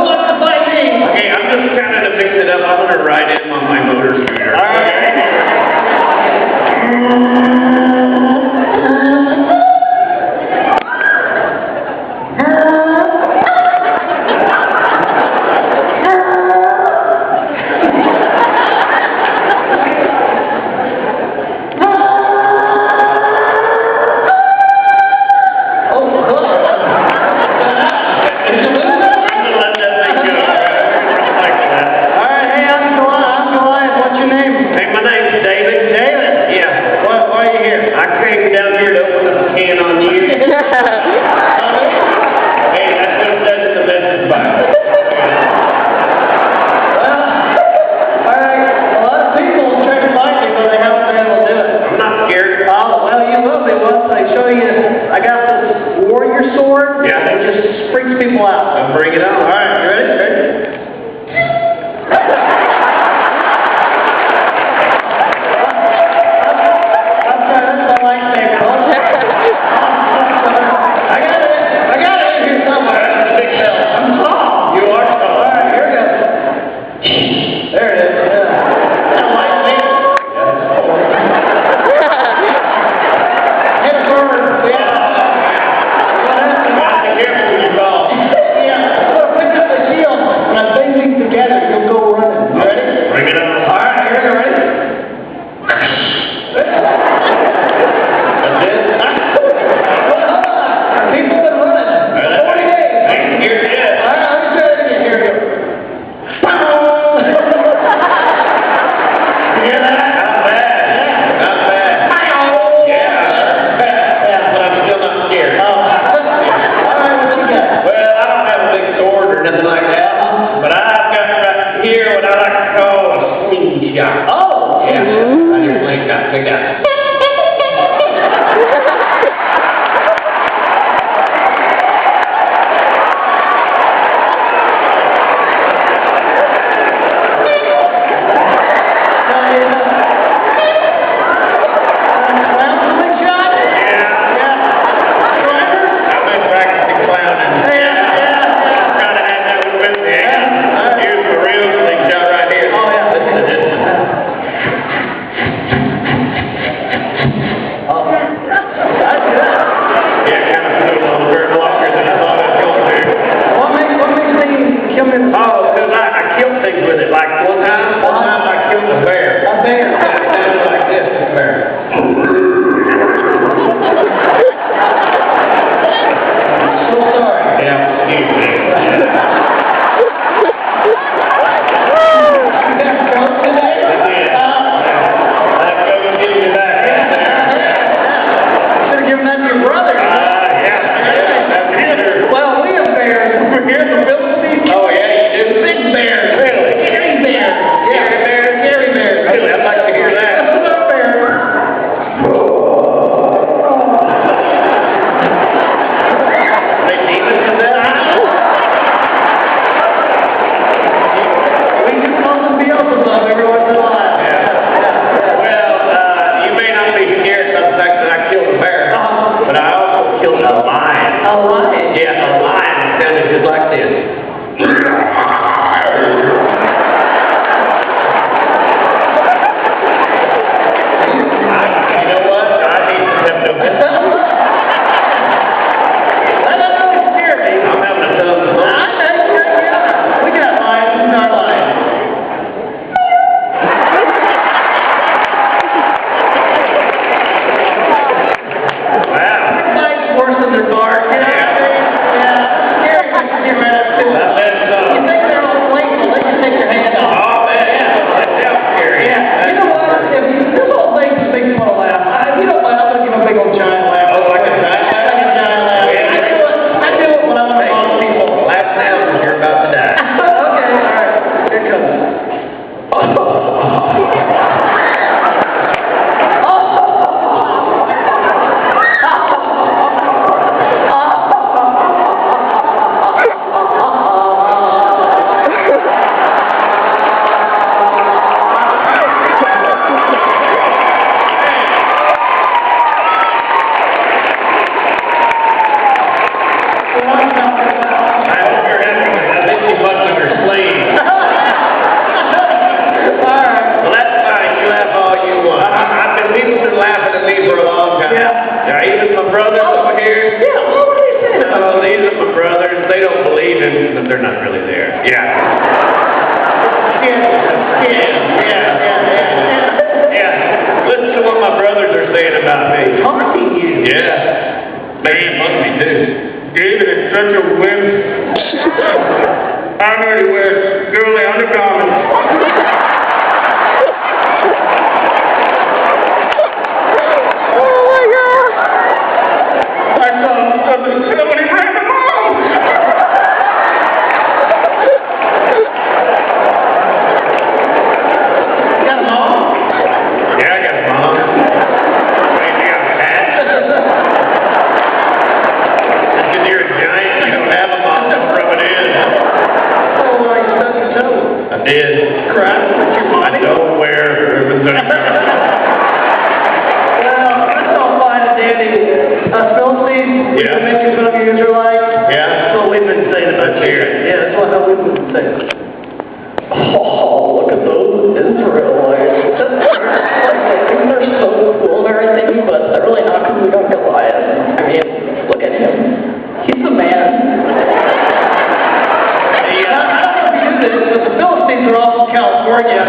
wants to fight me? Okay, I'm just kind of to mix it up. I'm going to ride in on my motor scooter. All right. Sword? Yeah. It just freaks people out. I'll bring it on. All right, you ready? I'm trying to sound like David. I got it in here somewhere. Big fella. I'm tall. You are tall. All right, here we go. There it is. Sound like David. Hit a bird. Yeah. Together, you'll go running. You ready? Bring it on. All right, here we go. Ready? That's it. People have been running. 40 days. Here it is. All right, let me try it again. Here we go. Yeah, not bad. Not bad. Yeah. But I'm still not scared. All right, what you got? Well, I don't have a big sword or nothing like that. But I've got right here what I like to call a slingshot. Oh! Yeah. I just slingshot. Check that. Oh, because I killed things with it. Like one time I killed a bear. A bear? Yeah, it sounded like this, a bear. I'm so sorry. Yeah, excuse me. You got drunk today? Let's go get you back. Should have given that to your brother. Yeah, that's for sure. Well, we have bears over here in the Philippines. Oh, yeah, you do? Big bears. Really? Scary bears. Scary bears? Scary bears. Really? I'd like to hear that. Little bears. They demons in that? We do call them Beelzebub every once in a while. Well, you may not be scared by the fact that I killed a bear, but I also killed a lion. A lion? Yeah, a lion sounded just like this. You know what? I need to have no That doesn't really scare me. I'm having a tough I know, we got lions in our lives. Wow. Night's worse than their bark, you know what I mean? Yeah, scary when you get right up to it. That says something. but they're not really there. Yeah. Yeah. Listen to what my brothers are saying about me. Taunting you. Yeah. Making fun of me too. David is such a wimp. I know he wears girly undergarments. Somebody ran them off! You got a mom? Yeah, I got a mom. Wait, you got a hat? Because you're a giant, you don't have a mom to rub it in. Oh, well, you stuck your toe. I did. Crap, with your money. I don't wear ribbons anymore. Well, that's all fine and dandy. Philistines, Yeah. we make fun of you Israelites. Yeah? That's what we've been saying about Let's hear you. it. Yeah, that's what we've been saying. Oh, look at those Israelites. Like, they think they're so cool and everything, but they're really not because we got Goliath. I mean, look at him. He's the man. I don't know if you knew this, but the Philistines are all from California.